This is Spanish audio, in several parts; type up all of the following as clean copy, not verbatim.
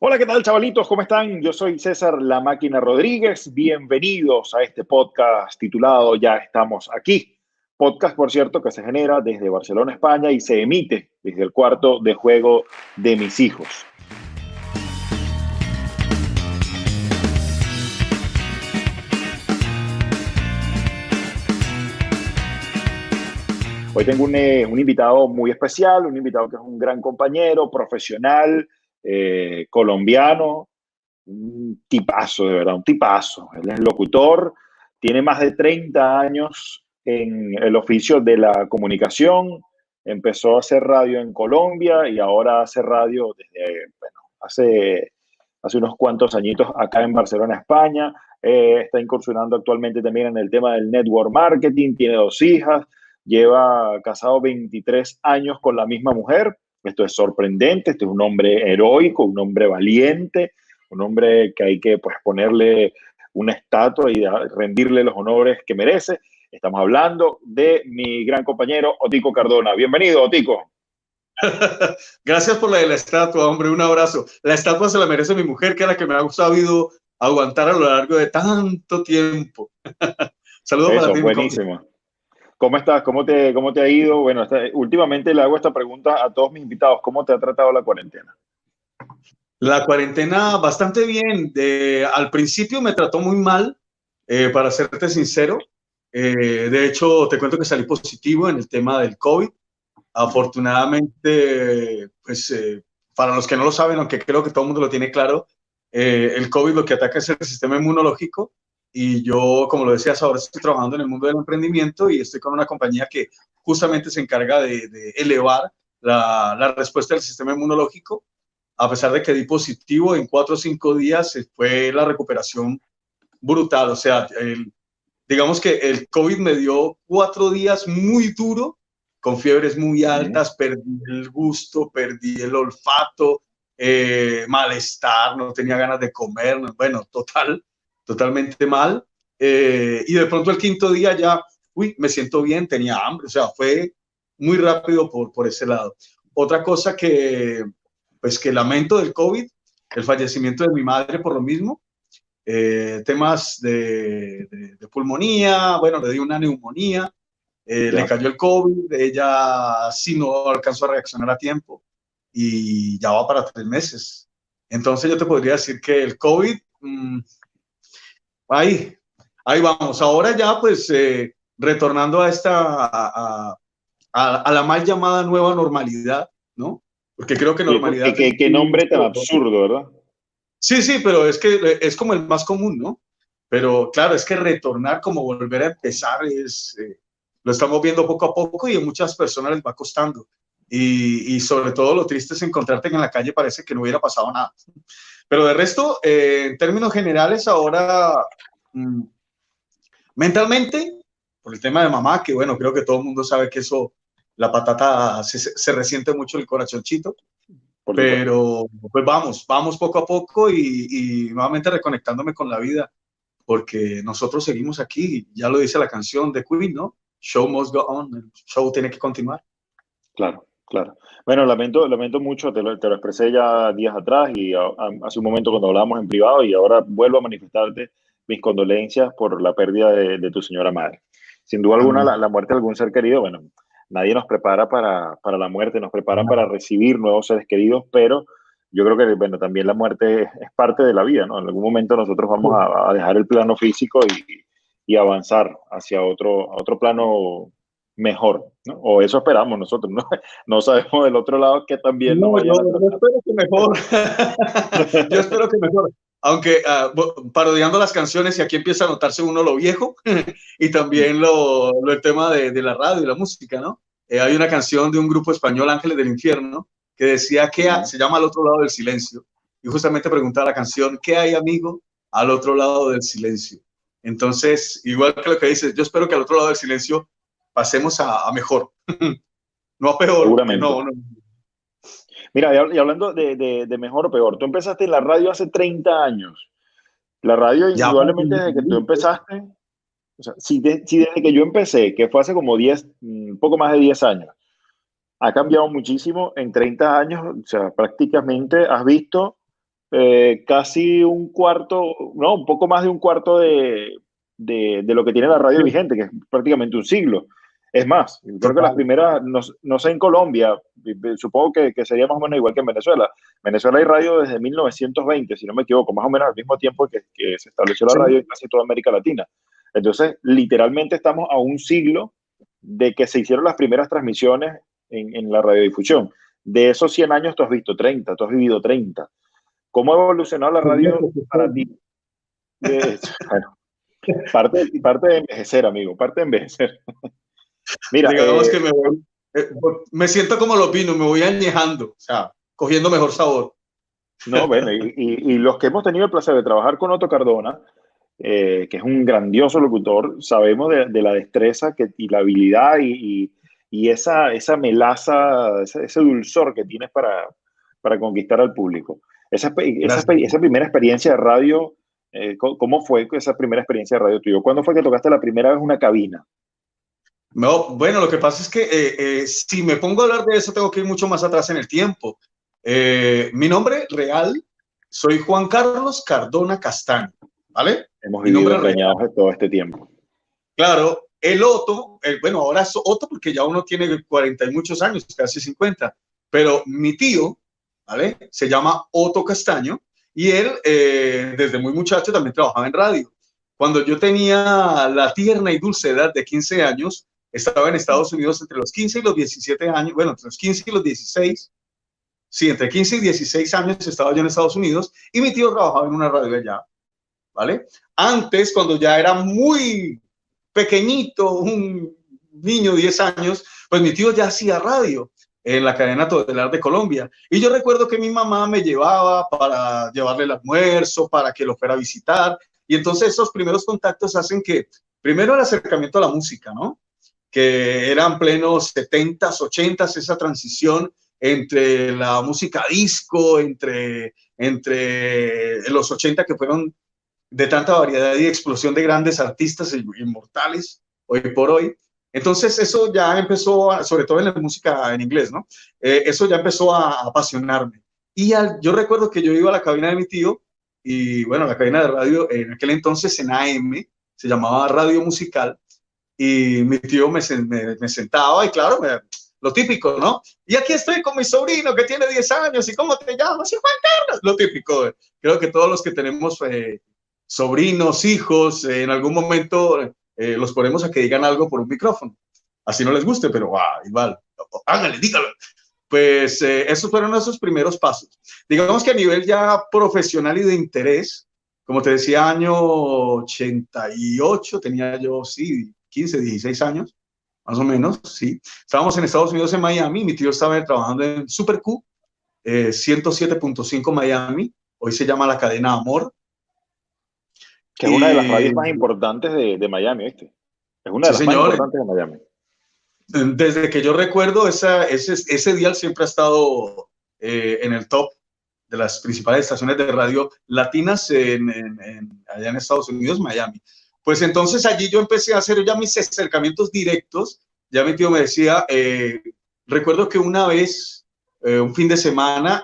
Hola, ¿qué tal, chavalitos? ¿Cómo están? Yo soy César La Máquina Rodríguez. Bienvenidos a este podcast titulado Ya estamos aquí. Podcast, por cierto, que se genera desde Barcelona, España y se emite desde el cuarto de juego de mis hijos. Hoy tengo un invitado muy especial, un invitado que es un gran compañero, profesional, colombiano, un tipazo, de verdad, un tipazo. Él es locutor, tiene más de 30 años en el oficio de la comunicación, empezó a hacer radio en Colombia y ahora hace radio desde, bueno, hace unos cuantos añitos acá en Barcelona, España. Está incursionando actualmente también en el tema del network marketing, tiene dos hijas, lleva casado 23 años con la misma mujer. Esto es sorprendente, este es un hombre heroico, un hombre valiente, un hombre que hay que pues, ponerle una estatua y rendirle los honores que merece. Estamos hablando de mi gran compañero Otico Cardona. Bienvenido, Otico. Gracias por la de la estatua, hombre, un abrazo. La estatua se la merece mi mujer, que es la que me ha sabido aguantar a lo largo de tanto tiempo. Saludos para Eso, ti, mi compi. buenísimo. ¿Cómo estás? ¿Cómo te ha ido? Bueno, últimamente le hago esta pregunta a todos mis invitados. ¿Cómo te ha tratado la cuarentena? La cuarentena bastante bien. Al principio me trató muy mal, para serte sincero. De hecho, te cuento que salí positivo en el tema del COVID. Afortunadamente, pues para los que no lo saben, aunque creo que todo el mundo lo tiene claro, el COVID lo que ataca es el sistema inmunológico y yo, como lo decías, ahora estoy trabajando en el mundo del emprendimiento y estoy con una compañía que justamente se encarga de elevar la respuesta del sistema inmunológico. A pesar de que di positivo, en 4 o 5 días fue la recuperación brutal. O sea, digamos que el COVID me dio 4 días muy duro, con fiebres muy altas, perdí el gusto, perdí el olfato, malestar, no tenía ganas de comer, bueno, totalmente mal. Y de pronto el quinto día ya, me siento bien, tenía hambre, o sea, fue muy rápido por ese lado. Otra cosa pues que lamento del COVID, el fallecimiento de mi madre por lo mismo, temas de pulmonía, bueno, le dio una neumonía, le cayó el COVID, ella sí no alcanzó a reaccionar a tiempo y ya va para 3 meses. Entonces yo te podría decir que el COVID, ahí, ahí vamos. Ahora ya pues retornando a la mal llamada nueva normalidad, ¿no? Porque creo que Sí, normalidad es qué nombre tan absurdo, ¿verdad? Sí, sí, pero es que es como el más común, ¿no? Pero claro, es que retornar, como volver a empezar, lo estamos viendo poco a poco y a muchas personas les va costando. Y sobre todo lo triste es encontrarte en la calle, parece que no hubiera pasado nada. Pero de resto, en términos generales, ahora mm, mentalmente, por el tema de mamá, que bueno, creo que todo el mundo sabe que eso, la patata se resiente mucho el corazoncito, Por supuesto. pero pues vamos poco a poco y nuevamente reconectándome con la vida, porque nosotros seguimos aquí, ya lo dice la canción de Queen, ¿no? Show must go on, el show tiene que continuar. Claro, claro. Bueno, lamento mucho, te lo expresé ya días atrás y hace un momento cuando hablábamos en privado y ahora vuelvo a manifestarte mis condolencias por la pérdida de tu señora madre. Sin duda alguna, Amén. la muerte de algún ser querido, bueno, nadie nos prepara para la muerte, nos prepara para recibir nuevos seres queridos, pero yo creo que, bueno, también la muerte es parte de la vida, ¿no? En algún momento nosotros vamos a dejar el plano físico y avanzar hacia otro plano mejor, ¿no? O eso esperamos nosotros, ¿no? No sabemos del otro lado que también nos No, vayan a yo tratar. espero que mejor. Yo espero que mejor. Aunque parodiando las canciones, y aquí empieza a notarse uno lo viejo y también el tema de la radio y la música, ¿no? Hay una canción de un grupo español, Ángeles del Infierno, que decía que se llama Al otro lado del silencio. Y justamente preguntaba la canción, ¿qué hay, amigo, al otro lado del silencio? Entonces, igual que lo que dices, yo espero que al otro lado del silencio pasemos a mejor, no a peor, porque Seguramente. no. Mira, y hablando de mejor o peor, tú empezaste en la radio hace 30 años. La radio, Ya para indudablemente, desde que tú empezaste, o sea, si desde que yo empecé, que fue hace como 10, un poco más de 10 años, ha cambiado muchísimo en 30 años, o sea, prácticamente has visto casi un cuarto, no, un poco más de un cuarto de lo que tiene la radio Sí, vigente, que es prácticamente un siglo. Es más, creo que las total. primeras, no, no sé en Colombia, supongo que sería más o menos igual que en Venezuela. Venezuela hay radio desde 1920, si no me equivoco, más o menos al mismo tiempo que se estableció la Sí, radio en casi toda América Latina. Entonces, literalmente estamos a un siglo de que se hicieron las primeras transmisiones en la radiodifusión. De esos 100 años, tú has visto 30, tú has vivido 30. ¿Cómo ha evolucionado la radio para ti? Bueno, parte de envejecer, amigo, parte de envejecer. Mira, digamos que eh, me siento como los vinos, me voy añejando, o sea, cogiendo mejor sabor. no, bueno, y los que hemos tenido el placer de trabajar con Otto Cardona, que es un grandioso locutor, sabemos de la destreza y la habilidad y esa melaza, ese dulzor que tienes para conquistar al público. Gracias. Esa primera experiencia de radio, ¿cómo fue esa primera experiencia de radio tuyo? ¿Cuándo fue que tocaste la primera vez una cabina? No, bueno, lo que pasa es que si me pongo a hablar de eso, tengo que ir mucho más atrás en el tiempo. Mi nombre real, soy Juan Carlos Cardona Castaño, ¿vale? Hemos Mi vivido nombre real. engañados de todo este tiempo. Claro, el Otto, bueno, ahora es Otto porque ya uno tiene 40 y muchos años, casi 50, pero mi tío, ¿vale? Se llama Otto Castaño y él desde muy muchacho también trabajaba en radio. Cuando yo tenía la tierna y dulce edad de 15 años, estaba en Estados Unidos entre los 15 y los 17 años, bueno, entre los 15 y los 16, sí, entre 15 y 16 años estaba yo en Estados Unidos y mi tío trabajaba en una radio allá, ¿vale? Antes, cuando ya era muy pequeñito, un niño de 10 años, pues mi tío ya hacía radio en la cadena Todelar de Colombia. Y yo recuerdo que mi mamá me llevaba para llevarle el almuerzo, para que lo fuera a visitar. Y entonces esos primeros contactos hacen que, primero el acercamiento a la música, ¿no? Que eran plenos 70s, 80s, esa transición entre la música disco, entre los 80 que fueron de tanta variedad y explosión de grandes artistas inmortales hoy por hoy. Entonces eso ya empezó, sobre todo en la música en inglés, ¿no? Eso ya empezó a apasionarme. Yo recuerdo que yo iba a la cabina de mi tío y bueno, la cabina de radio en aquel entonces en AM, se llamaba Radio Musical, y mi tío me sentaba y claro, lo típico, ¿no? Y aquí estoy con mi sobrino que tiene 10 años y ¿cómo te llamas? Y Juan Carlos, lo típico. Creo que todos los que tenemos sobrinos, hijos, en algún momento los ponemos a que digan algo por un micrófono. Así no les guste, pero igual, háganle, dígalo. Pues esos fueron esos primeros pasos. Digamos que a nivel ya profesional y de interés, como te decía, año 88, tenía yo, sí, 15, 16 años, más o menos, sí. Estábamos en Estados Unidos, en Miami, mi tío estaba trabajando en Super Q, 107.5 Miami, hoy se llama la cadena Amor. Que es una de las Y radios más importantes de Miami, ¿viste? Es una de sí, las más señores, importantes de Miami. desde que yo recuerdo, ese dial siempre ha estado en el top de las principales estaciones de radio latinas allá en Estados Unidos, Miami. Pues entonces allí yo empecé a hacer ya mis acercamientos directos. Ya mi tío me decía, recuerdo que una vez, un fin de semana,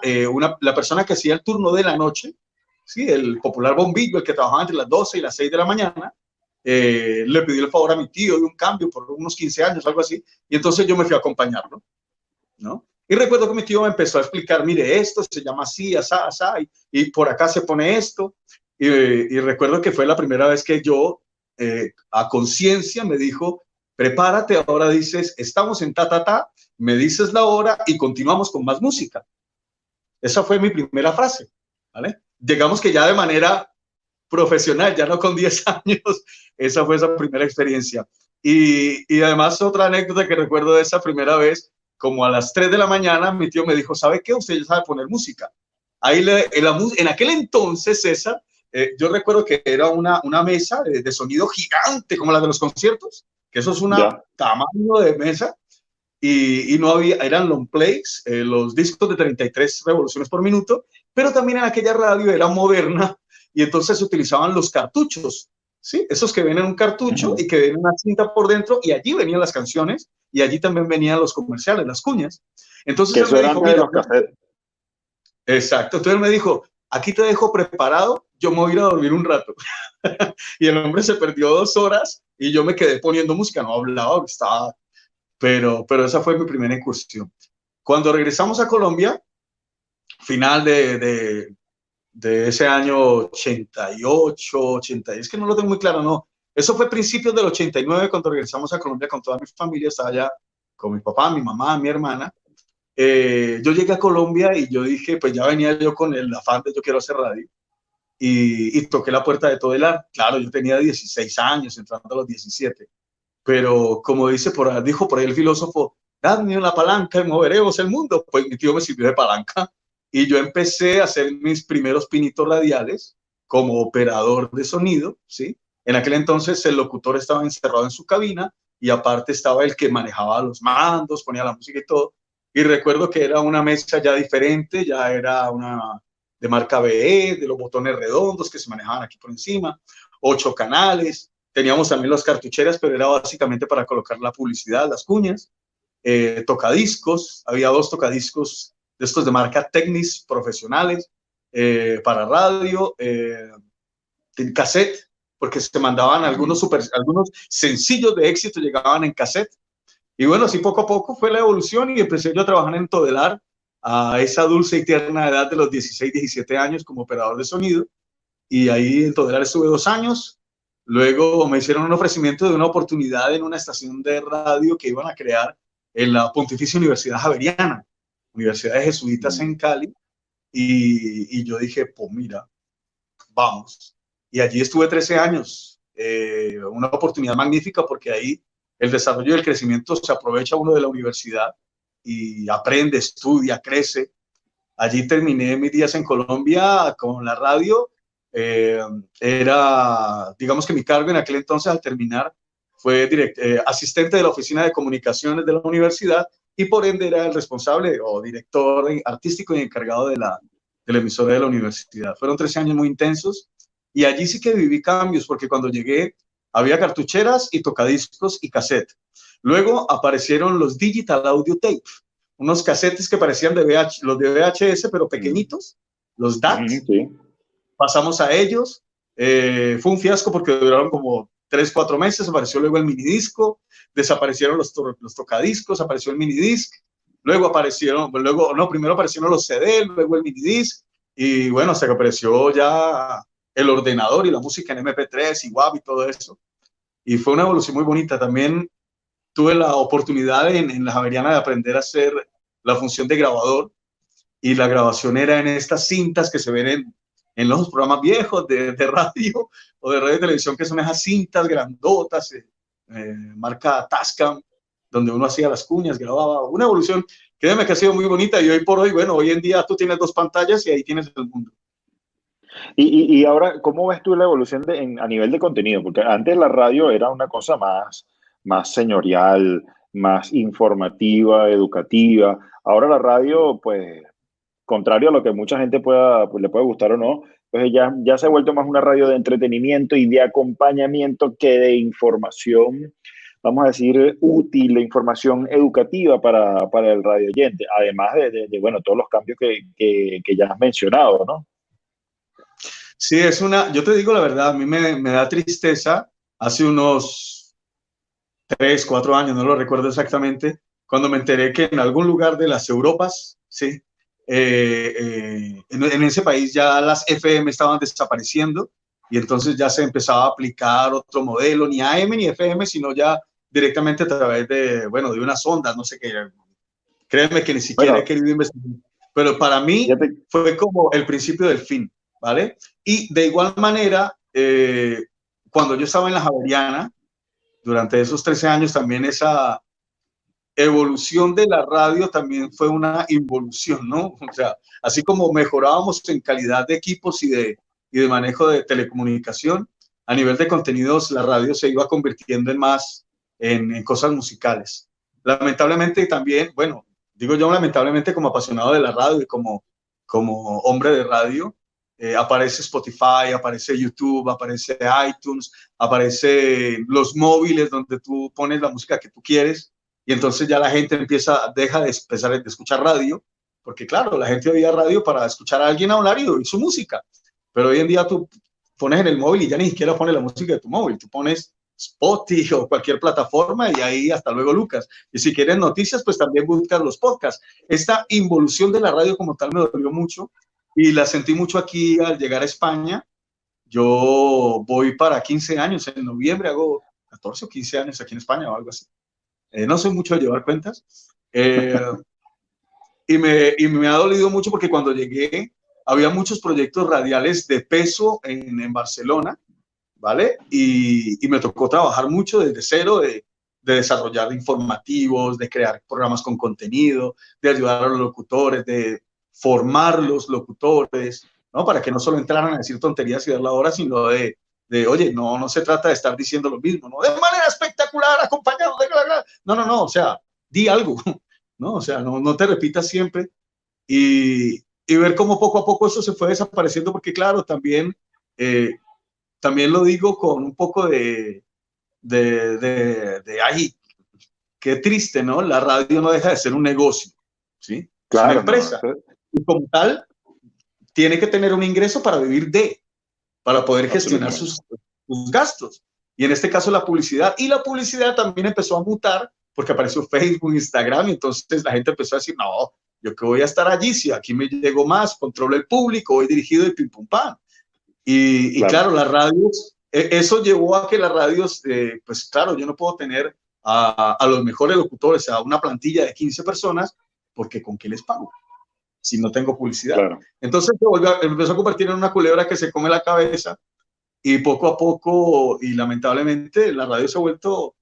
la persona que hacía el turno de la noche, ¿sí? El popular bombillo, el que trabajaba entre las 12 y las 6 de la mañana, le pidió el favor a mi tío de un cambio por unos 15 años, algo así, y entonces yo me fui a acompañarlo, ¿no? Y recuerdo que mi tío me empezó a explicar, mire, esto se llama así, asá, asá, y por acá se pone esto, y recuerdo que fue la primera vez que yo, a conciencia, me dijo, prepárate, ahora dices, estamos en ta, ta, ta, me dices la hora y continuamos con más música. Esa fue mi primera frase, ¿vale? Digamos que ya de manera profesional, ya no con 10 años, esa fue esa primera experiencia. Y además otra anécdota que recuerdo de esa primera vez, como a las 3 de la mañana, mi tío me dijo, ¿sabe qué? Usted ya sabe poner música. Ahí en aquel entonces, César, yo recuerdo que era una mesa de sonido gigante, como la de los conciertos, que eso es un Ya. tamaño de mesa, y no había, eran long plays, los discos de 33 revoluciones por minuto, pero también en aquella radio era moderna y entonces se utilizaban los cartuchos, ¿sí? Esos que ven en un cartucho y que ven una cinta por dentro y allí venían las canciones y allí también venían los comerciales, las cuñas. Entonces Que él eso me era dijo, antes de mira, los cassettes. exacto, entonces él me dijo, aquí te dejo preparado, yo me voy a ir a dormir un rato. Y el hombre se perdió 2 horas y yo me quedé poniendo música, no hablaba, estaba, pero esa fue mi primera incursión. Cuando regresamos a Colombia, final de ese año 88, 80, es que no lo tengo muy claro, no. Eso fue principios del 89, cuando regresamos a Colombia con toda mi familia, estaba allá con mi papá, mi mamá, mi hermana. Yo llegué a Colombia y yo dije, pues ya venía yo con el afán de yo quiero hacer radio. Y toqué la puerta de Todelar. Claro, yo tenía 16 años, entrando a los 17. Pero como dijo por ahí el filósofo, dadme una palanca y moveremos el mundo. Pues mi tío me sirvió de palanca y yo empecé a hacer mis primeros pinitos radiales como operador de sonido, ¿sí? En aquel entonces el locutor estaba encerrado en su cabina y aparte estaba el que manejaba los mandos, ponía la música y todo. Y recuerdo que era una mesa ya diferente, ya era una de marca BE, de los botones redondos que se manejaban aquí por encima, 8 canales. Teníamos también las cartucheras, pero era básicamente para colocar la publicidad, las cuñas. Tocadiscos, había 2 tocadiscos de estos de marca Technics profesionales para radio, en cassette, porque se mandaban algunos sencillos de éxito, llegaban en cassette. Y bueno, así poco a poco fue la evolución y empecé yo a trabajar en Todelar a esa dulce y tierna edad de los 16, 17 años como operador de sonido. Y ahí en Todelar estuve 2 años. Luego me hicieron un ofrecimiento de una oportunidad en una estación de radio que iban a crear en la Pontificia Universidad Javeriana, Universidad de Jesuitas en Cali. Y yo dije, pues mira, vamos. Y allí estuve 13 años. Una oportunidad magnífica porque ahí el desarrollo y el crecimiento se aprovecha uno de la universidad y aprende, estudia, crece. Allí terminé mis días en Colombia con la radio. Digamos que mi cargo en aquel entonces al terminar fue asistente de la oficina de comunicaciones de la universidad y por ende era el responsable o director artístico y encargado de la emisora de la universidad. Fueron 13 años muy intensos y allí sí que viví cambios porque cuando llegué había cartucheras y tocadiscos y cassette. Luego aparecieron los digital audio tape, unos cassettes que parecían los de VHS, pero pequeñitos, los DAT. Sí. Pasamos a ellos. Fue un fiasco porque duraron como 3, 4 meses. Apareció luego el minidisco, desaparecieron los tocadiscos, apareció el minidisc. Luego primero aparecieron los CD, luego el minidisc. Y bueno, hasta que apareció ya el ordenador y la música en MP3 y WAV y todo eso. Y fue una evolución muy bonita. También tuve la oportunidad en la Javeriana de aprender a hacer la función de grabador y la grabación era en estas cintas que se ven en los programas viejos de radio o de radio y televisión, que son esas cintas grandotas, marca Tascam, donde uno hacía las cuñas, grababa. Una evolución, créeme que ha sido muy bonita y hoy por hoy, bueno, hoy en día tú tienes 2 pantallas y ahí tienes el mundo. Y ahora, ¿cómo ves tú la evolución a nivel de contenido? Porque antes la radio era una cosa más señorial, más informativa, educativa. Ahora la radio, pues, contrario a lo que mucha gente le puede gustar o no, pues ya se ha vuelto más una radio de entretenimiento y de acompañamiento que de información, vamos a decir, útil, de información educativa para el radio oyente, además bueno, todos los cambios que ya has mencionado, ¿no? Sí, yo te digo la verdad, a mí me da tristeza. Hace unos 3, 4 años, no lo recuerdo exactamente, cuando me enteré que en algún lugar de las Europas, sí, en ese país ya las FM estaban desapareciendo y entonces ya se empezaba a aplicar otro modelo, ni AM ni FM, sino ya directamente a través de unas ondas, no sé qué. Créeme que ni siquiera he querido investigar, pero para mí fue como el principio del fin, ¿vale? Y de igual manera, cuando yo estaba en la Javeriana, durante esos 13 años también esa evolución de la radio también fue una involución, ¿no? O sea, así como mejorábamos en calidad de equipos y de manejo de telecomunicación, a nivel de contenidos la radio se iba convirtiendo en cosas musicales. Lamentablemente también, bueno, digo yo lamentablemente como apasionado de la radio y como hombre de radio, aparece Spotify, aparece YouTube, aparece iTunes, aparece los móviles donde tú pones la música que tú quieres y entonces ya la gente deja de empezar de escuchar radio porque claro, la gente oía radio para escuchar a alguien hablar y oír su música, pero hoy en día tú pones en el móvil y ya ni siquiera pones la música de tu móvil, tú pones Spotify o cualquier plataforma y ahí hasta luego Lucas. Y si quieres noticias, pues también buscas los podcasts. Esta involución de la radio como tal me dolió mucho y la sentí mucho aquí al llegar a España. Yo voy para 15 años, en noviembre hago 14 o 15 años aquí en España o algo así. No soy mucho de llevar cuentas. Y me ha dolido mucho porque cuando llegué había muchos proyectos radiales de peso en Barcelona, ¿vale? Y me tocó trabajar mucho desde cero, de desarrollar informativos, de crear programas con contenido, de ayudar a los locutores, de formar los locutores, ¿no? Para que no solo entraran a decir tonterías y dar la hora, sino oye, no se trata de estar diciendo lo mismo, ¿no? De manera espectacular, acompañado de... No, o sea, di algo, ¿no? O sea, no te repitas siempre y ver cómo poco a poco eso se fue desapareciendo, porque claro, también lo digo con un poco ay, qué triste, ¿no? La radio no deja de ser un negocio, ¿sí? Es una Claro, empresa. no, Y como tal, tiene que tener un ingreso para vivir para poder gestionar sus gastos. Y en este caso la publicidad. Y la publicidad también empezó a mutar porque apareció Facebook, Instagram, y entonces la gente empezó a decir, no, yo que voy a estar allí, si aquí me llego más, controlo el público, voy dirigido y pim pum pam. Y claro, las radios, eso llevó a que las radios, pues claro, yo no puedo tener a los mejores locutores, a una plantilla de 15 personas, porque ¿con qué les pago? Si no tengo publicidad. Claro. Entonces empezó a convertir en una culebra que se come la cabeza y poco a poco, y lamentablemente, la radio se ha vuelto,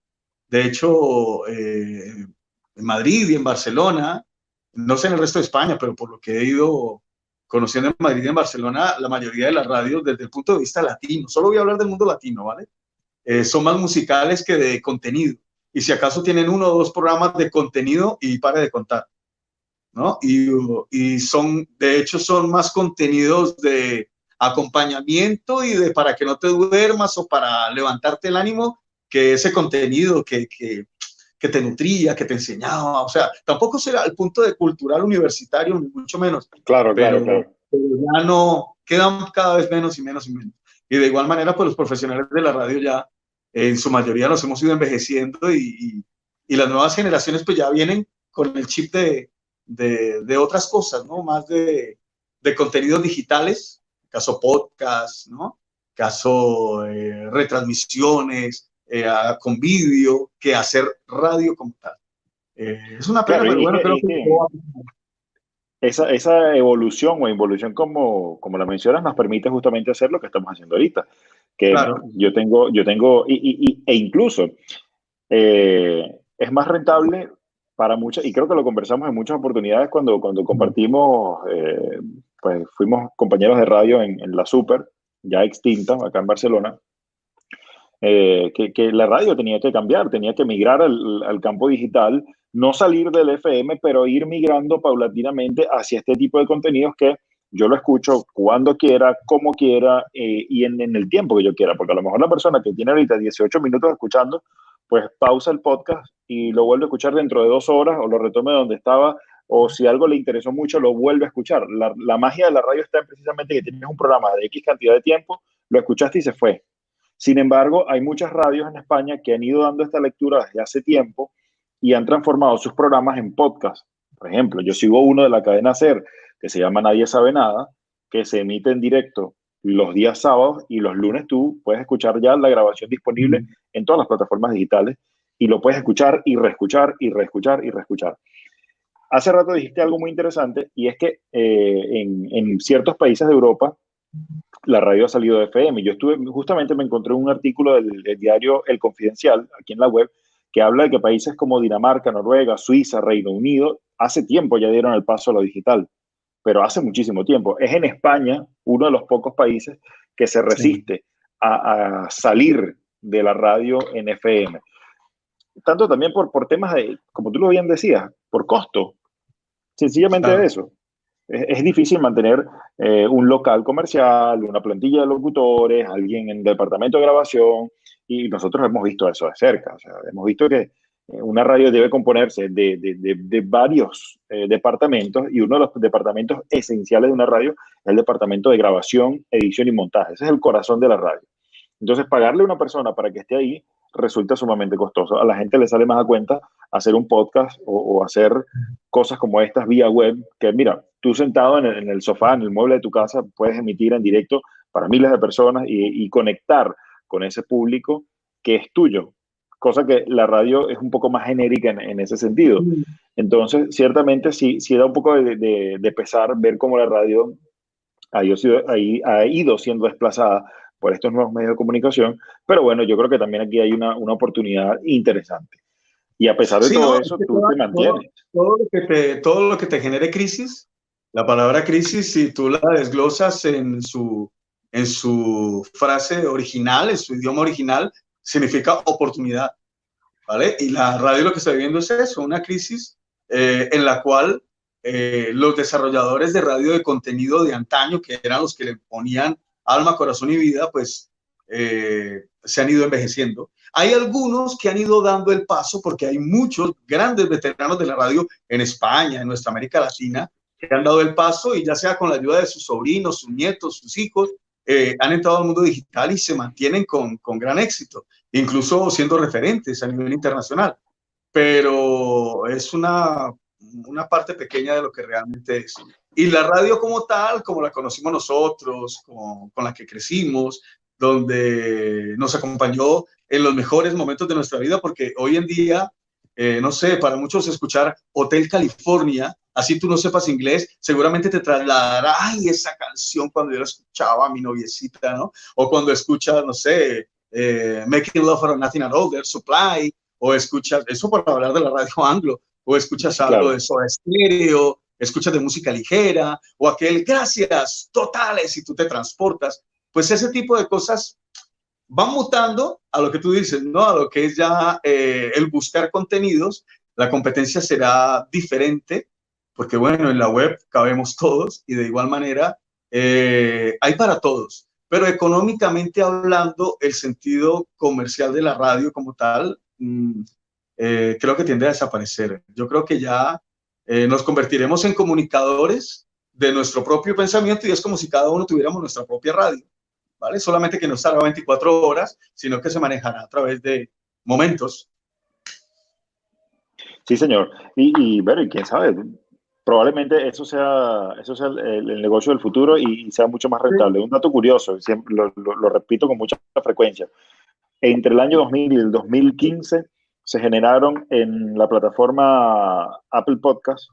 de hecho, en Madrid y en Barcelona, no sé en el resto de España, pero por lo que he ido conociendo en Madrid y en Barcelona, la mayoría de las radios desde el punto de vista latino, solo voy a hablar del mundo latino, ¿vale? Son más musicales que de contenido. Y si acaso tienen 1 o 2 programas de contenido y pare de contar, ¿no? Y de hecho, son más contenidos de acompañamiento y de para que no te duermas o para levantarte el ánimo, que ese contenido que te nutría, que te enseñaba. O sea, tampoco será el punto de cultural universitario, ni mucho menos. Claro. Pero ya no, quedan cada vez menos y menos y menos. Y de igual manera, pues los profesionales de la radio ya, en su mayoría, nos hemos ido envejeciendo y las nuevas generaciones pues ya vienen con el chip de otras cosas, ¿no? Más de contenidos digitales, caso podcast, ¿no? Caso retransmisiones, con vídeo, que hacer radio como tal. Es una pena, Claro, pero bueno, creo que esa evolución o involución, como la mencionas, nos permite justamente hacer lo que estamos haciendo ahorita. Que claro. yo tengo, e incluso es más rentable para muchas, y creo que lo conversamos en muchas oportunidades cuando compartimos, pues fuimos compañeros de radio en la Super, ya extinta, acá en Barcelona, que la radio tenía que cambiar, tenía que migrar al campo digital, no salir del FM, pero ir migrando paulatinamente hacia este tipo de contenidos que yo lo escucho cuando quiera, como quiera y en el tiempo que yo quiera, porque a lo mejor la persona que tiene ahorita 18 minutos escuchando, pues pausa el podcast y lo vuelve a escuchar dentro de 2 horas o lo retome donde estaba, o si algo le interesó mucho, lo vuelve a escuchar. La magia de la radio está en precisamente que tienes un programa de X cantidad de tiempo, lo escuchaste y se fue. Sin embargo, hay muchas radios en España que han ido dando esta lectura desde hace tiempo y han transformado sus programas en podcast. Por ejemplo, yo sigo uno de la cadena SER que se llama Nadie Sabe Nada, que se emite en directo los días sábados y los lunes tú puedes escuchar ya la grabación disponible en todas las plataformas digitales y lo puedes escuchar y reescuchar y reescuchar y reescuchar. Hace rato dijiste algo muy interesante y es que en ciertos países de Europa la radio ha salido de FM. Yo justamente me encontré un artículo del diario El Confidencial, aquí en la web, que habla de que países como Dinamarca, Noruega, Suiza, Reino Unido, hace tiempo ya dieron el paso a lo digital, pero hace muchísimo tiempo. Es en España uno de los pocos países que se resiste a salir de la radio en FM. Tanto también por temas de, como tú lo bien decías, por costo. Sencillamente Claro. de eso. Es difícil mantener un local comercial, una plantilla de locutores, alguien en departamento de grabación, y nosotros hemos visto eso de cerca. O sea, hemos visto que una radio debe componerse de varios departamentos, y uno de los departamentos esenciales de una radio es el departamento de grabación, edición y montaje. Ese es el corazón de la radio. Entonces, pagarle a una persona para que esté ahí resulta sumamente costoso. A la gente le sale más a cuenta hacer un podcast o hacer cosas como estas vía web, que mira, tú sentado en el sofá, en el mueble de tu casa, puedes emitir en directo para miles de personas y conectar con ese público que es tuyo, cosa que la radio es un poco más genérica en ese sentido. Entonces, ciertamente sí da un poco de pesar ver cómo la radio ha ido siendo desplazada por estos nuevos medios de comunicación, pero bueno, yo creo que también aquí hay una oportunidad interesante. Y a pesar de Sí, todo no, eso, tú te mantienes. todo lo que te genere crisis, la palabra crisis, si tú la desglosas en su frase original, en su idioma original, significa oportunidad, ¿vale? Y la radio lo que está viviendo es eso, una crisis en la cual los desarrolladores de radio de contenido de antaño, que eran los que le ponían alma, corazón y vida, pues se han ido envejeciendo. Hay algunos que han ido dando el paso, porque hay muchos grandes veteranos de la radio en España, en nuestra América Latina, que han dado el paso y ya sea con la ayuda de sus sobrinos, sus nietos, sus hijos, han entrado al mundo digital y se mantienen con gran éxito, incluso siendo referentes a nivel internacional. Pero es una parte pequeña de lo que realmente es. Y la radio como tal, como la conocimos nosotros, con la que crecimos, donde nos acompañó en los mejores momentos de nuestra vida, porque hoy en día, no sé, para muchos escuchar Hotel California, así tú no sepas inglés, seguramente te trasladará, ay, esa canción cuando yo la escuchaba a mi noviecita, ¿no? O cuando escuchas, no sé, Making Love for Nothing at All, Air Supply, o escuchas, eso por hablar de la radio anglo, o escuchas algo Claro. de Soda Stereo, escuchas de música ligera, o aquel gracias totales y tú te transportas. Pues ese tipo de cosas van mutando a lo que tú dices, ¿no? A lo que es ya el buscar contenidos. La competencia será diferente, porque bueno, en la web cabemos todos y de igual manera hay para todos. Pero económicamente hablando, el sentido comercial de la radio como tal, creo que tiende a desaparecer. Yo creo que ya nos convertiremos en comunicadores de nuestro propio pensamiento y es como si cada uno tuviéramos nuestra propia radio, ¿vale? Solamente que no estará 24 horas, sino que se manejará a través de momentos. Sí, señor. Bueno, y quién sabe, probablemente eso sea el negocio del futuro y sea mucho más rentable. Un dato curioso, siempre lo repito con mucha frecuencia. Entre el año 2000 y el 2015 se generaron en la plataforma Apple Podcast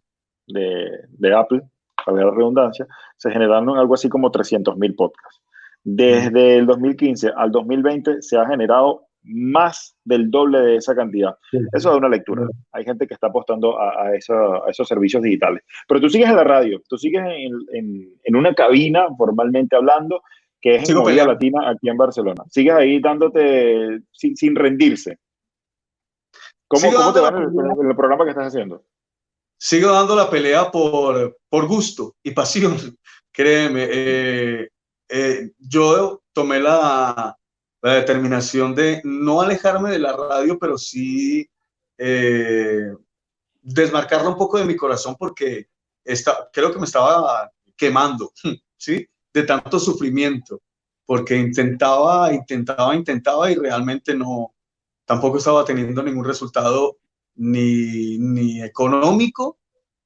de Apple, para la redundancia, se generaron algo así como 300.000 podcasts. Desde el 2015 al 2020 se ha generado más del doble de esa cantidad. Eso da una lectura. Hay gente que está apostando a esos servicios digitales. Pero tú sigues en la radio, tú sigues en una cabina, formalmente hablando, que es en Movida Latina aquí en Barcelona. Sigues ahí dándote sin rendirse. ¿Cómo te va en el programa que estás haciendo? Sigo dando la pelea por gusto y pasión, créeme. Yo tomé la determinación de no alejarme de la radio, pero sí desmarcarla un poco de mi corazón porque creo que me estaba quemando, ¿sí? De tanto sufrimiento, porque intentaba y realmente tampoco estaba teniendo ningún resultado ni económico,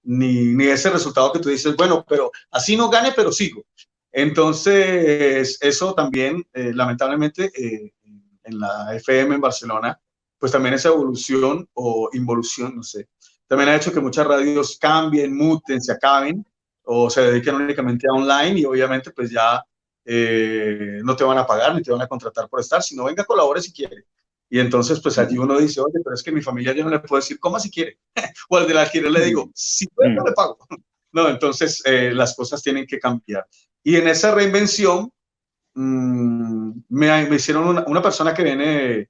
ni ese resultado que tú dices, bueno, pero así no gane, pero sigo. Entonces, eso también, lamentablemente, en la FM en Barcelona, pues también esa evolución o involución, no sé, también ha hecho que muchas radios cambien, muten, se acaben o se dediquen únicamente a online y obviamente pues ya no te van a pagar ni te van a contratar por estar, sino venga, colabore si quiere. Y entonces, pues allí uno dice, oye, pero es que mi familia yo no le puedo decir, coma si quiere. O al del alquiler le digo, si puede, no le pago. No, entonces las cosas tienen que cambiar. Y en esa reinvención me hicieron una persona que viene,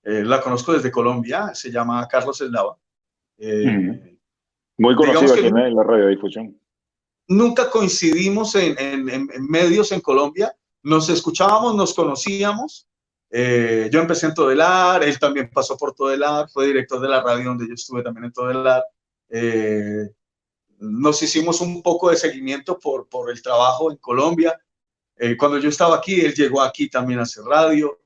la conozco desde Colombia, se llama Carlos Eslava. Muy conocido aquí en la radiodifusión. Nunca coincidimos en medios en Colombia, nos escuchábamos, nos conocíamos, Yo empecé en Todelar, él también pasó por Todelar, fue director de la radio donde yo estuve también en Todelar. Nos hicimos un poco de seguimiento por el trabajo en Colombia. Cuando yo estaba aquí, él llegó aquí también a hacer radio.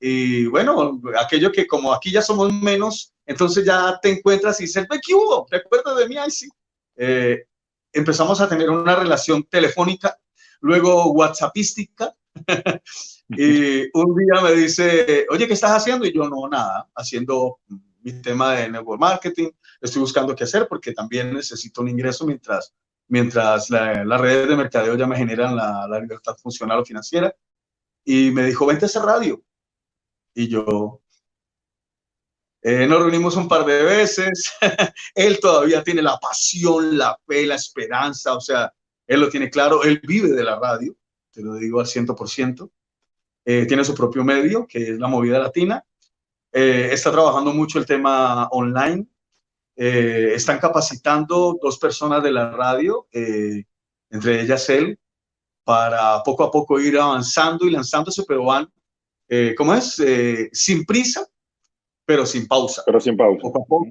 Y bueno, aquello que como aquí ya somos menos, entonces ya te encuentras y dices, ¿qué hubo? ¿Recuerdas de mí? Ay, sí. Empezamos a tener una relación telefónica, luego whatsappística. Y un día me dice, oye, ¿qué estás haciendo? Y yo, no, nada, haciendo mi tema de network marketing. Estoy buscando qué hacer porque también necesito un ingreso mientras las redes de mercadeo ya me generan la libertad funcional o financiera. Y me dijo, vente a hacer radio. Y yo, nos reunimos un par de veces. Él todavía tiene la pasión, la fe, la esperanza. O sea, él lo tiene claro. Él vive de la radio, te lo digo al 100%. Tiene su propio medio, que es La Movida Latina. Está trabajando mucho el tema online. Están capacitando 2 personas de la radio, entre ellas él, para poco a poco ir avanzando y lanzándose, pero van, ¿cómo es? Sin prisa, pero sin pausa. Pero sin pausa. Poco a poco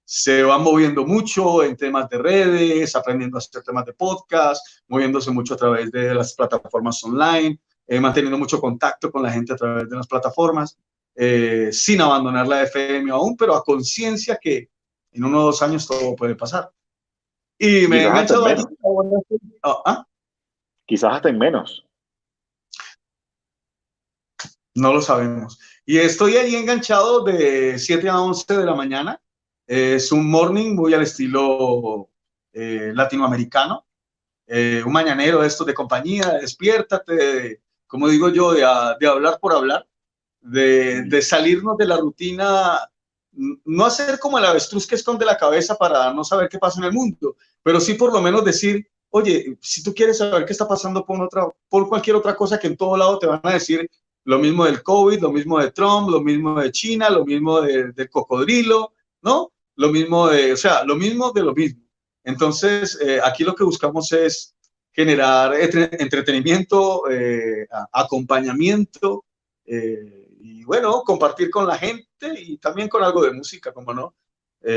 se van moviendo mucho en temas de redes, aprendiendo a hacer temas de podcast, moviéndose mucho a través de las plataformas online, manteniendo mucho contacto con la gente a través de las plataformas, sin abandonar la FM aún, pero a conciencia que en 1 o 2 años todo puede pasar. Y me he enganchado allí. Quizás hasta en menos. No lo sabemos. Y estoy ahí enganchado de 7 a 11 de la mañana. Es un morning muy al estilo latinoamericano. Un mañanero de estos de compañía, despiértate, como digo yo, de hablar por hablar, de salirnos de la rutina, no hacer como el avestruz que esconde la cabeza para no saber qué pasa en el mundo, pero sí por lo menos decir, oye, si tú quieres saber qué está pasando por cualquier otra cosa, que en todo lado te van a decir lo mismo del COVID, lo mismo de Trump, lo mismo de China, lo mismo del cocodrilo, ¿no? Lo mismo o sea, lo mismo de lo mismo. Entonces, aquí lo que buscamos es generar entretenimiento, acompañamiento, y bueno, compartir con la gente y también con algo de música, como no.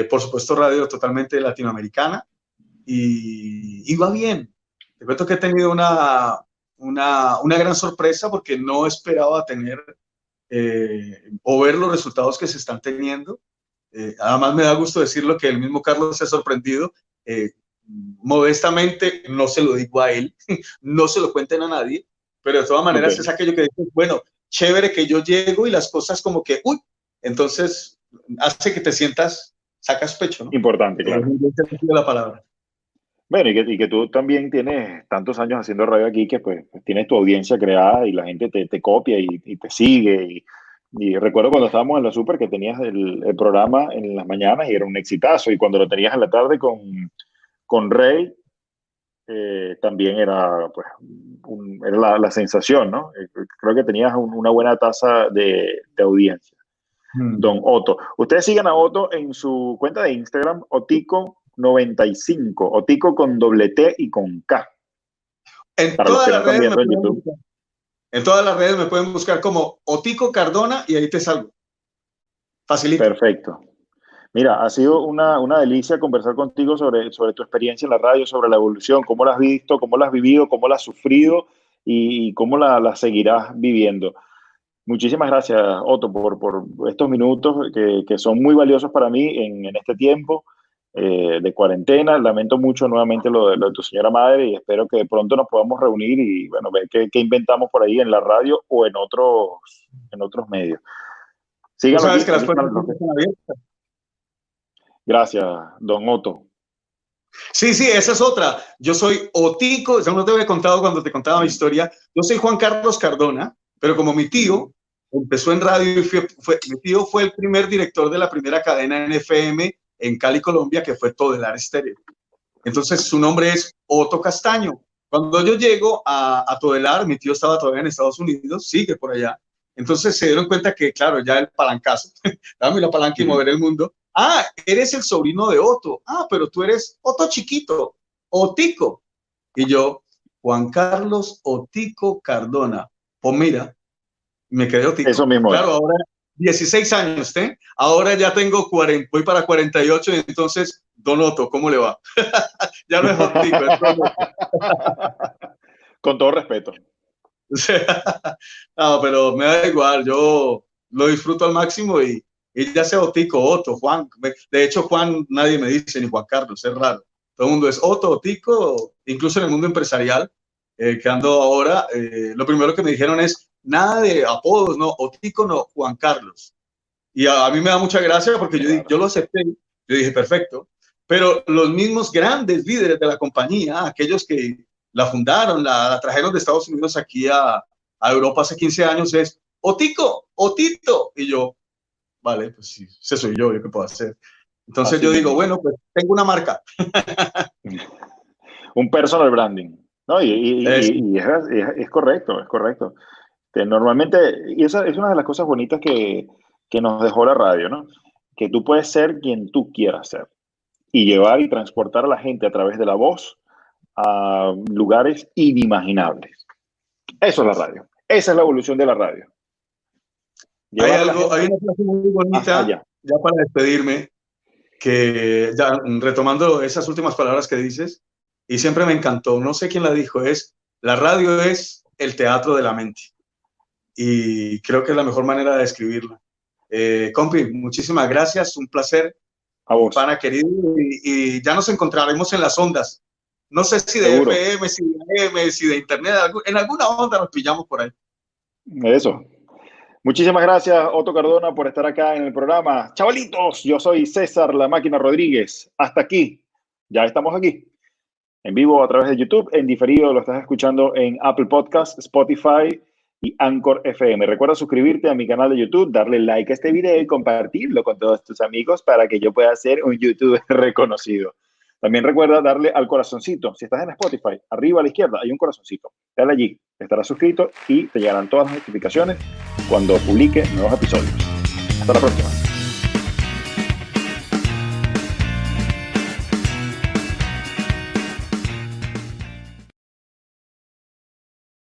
Por supuesto, radio totalmente latinoamericana y va bien. Te cuento que he tenido una gran sorpresa porque no esperaba tener o ver los resultados que se están teniendo. Además, me da gusto decirlo que el mismo Carlos se ha sorprendido. Modestamente, no se lo digo a él, no se lo cuenten a nadie, pero de todas maneras es aquello que dices, bueno, chévere que yo llego y las cosas como que, uy, entonces hace que te sientas, sacas pecho, ¿no? Importante, claro. La palabra. Bueno, y que tú también tienes tantos años haciendo radio aquí que pues tienes tu audiencia creada y la gente te copia y te sigue. Y recuerdo cuando estábamos en la Super que tenías el programa en las mañanas y era un exitazo. Y cuando lo tenías en la tarde con Rey, también era, pues, era la sensación, ¿no? Creo que tenías una buena tasa de audiencia. Don Otto. Ustedes sigan a Otto en su cuenta de Instagram, Otico95, Otico con doble T y con K. En todas las redes en YouTube. En todas las redes me pueden buscar como Otico Cardona y ahí te salgo. Facilito. Perfecto. Mira, ha sido una delicia conversar contigo sobre tu experiencia en la radio, sobre la evolución, cómo la has visto, cómo la has vivido, cómo la has sufrido y cómo la seguirás viviendo. Muchísimas gracias, Otto, por estos minutos que son muy valiosos para mí en este tiempo de cuarentena. Lamento mucho nuevamente lo de tu señora madre y espero que pronto nos podamos reunir y bueno, ver qué inventamos por ahí en la radio o en otros medios. Síganos. ¿Sabes que las puertas están abiertas? Gracias, don Otto. Sí, esa es otra. Yo soy Otico, ya no te había contado cuando te contaba mi historia. Yo soy Juan Carlos Cardona, pero como mi tío empezó en radio y mi tío fue el primer director de la primera cadena en FM en Cali, Colombia, que fue Todelar Estéreo. Entonces su nombre es Otto Castaño. Cuando yo llego a Todelar, mi tío estaba todavía en Estados Unidos, sigue por allá. Entonces se dieron cuenta que, claro, ya el palancazo, dame la palanca y mover el mundo. Ah, eres el sobrino de Otto. Ah, pero tú eres Otto chiquito, Otico. Y yo, Juan Carlos Otico Cardona. Pues mira, Me quedé Otico. Eso mismo. Claro, ahora 16 años, ¿eh? Ahora ya tengo 40, voy para 48, y entonces, Don Otto, ¿cómo le va? Ya no es Otico, es Don Otto. Con todo respeto. No, pero me da igual, yo lo disfruto al máximo y ya sea Otico, Otto, Juan. De hecho, Juan nadie me dice, ni Juan Carlos, es raro. Todo el mundo es Otto, Otico, incluso en el mundo empresarial, que ando ahora, lo primero que me dijeron es, nada de apodos, no, Otico no, Juan Carlos. Y a mí me da mucha gracia porque yo lo acepté, yo dije, perfecto, pero los mismos grandes líderes de la compañía, aquellos que la fundaron, la trajeron de Estados Unidos aquí a Europa hace 15 años, es Otico, Otito, y yo, vale, pues sí, ese soy yo qué puedo hacer. Entonces yo digo, bueno, pues tengo una marca. Un personal branding, ¿no? Y es correcto, es correcto. Normalmente, y esa es una de las cosas bonitas que nos dejó la radio, ¿no? Que tú puedes ser quien tú quieras ser y llevar y transportar a la gente a través de la voz a lugares inimaginables. Eso es la radio. Esa es la evolución de la radio. Hay una frase muy bonita, ya para despedirme, que ya retomando esas últimas palabras que dices, y siempre me encantó, no sé quién la dijo, la radio es el teatro de la mente. Y creo que es la mejor manera de describirla. Compi, muchísimas gracias, un placer. A vos. Pana querido, y ya nos encontraremos en las ondas. No sé si de Seguro. FM, si de AM, si de internet, en alguna onda nos pillamos por ahí. Eso. Muchísimas gracias, Otto Cardona, por estar acá en el programa. Chavalitos, yo soy César La Máquina Rodríguez. Hasta aquí. Ya estamos aquí. En vivo a través de YouTube, en diferido lo estás escuchando en Apple Podcasts, Spotify y Anchor FM. Recuerda suscribirte a mi canal de YouTube, darle like a este video y compartirlo con todos tus amigos para que yo pueda ser un YouTuber reconocido. También recuerda darle al corazoncito. Si estás en Spotify, arriba a la izquierda hay un corazoncito. Dale allí, estarás suscrito y te llegarán todas las notificaciones cuando publique nuevos episodios. Hasta la próxima.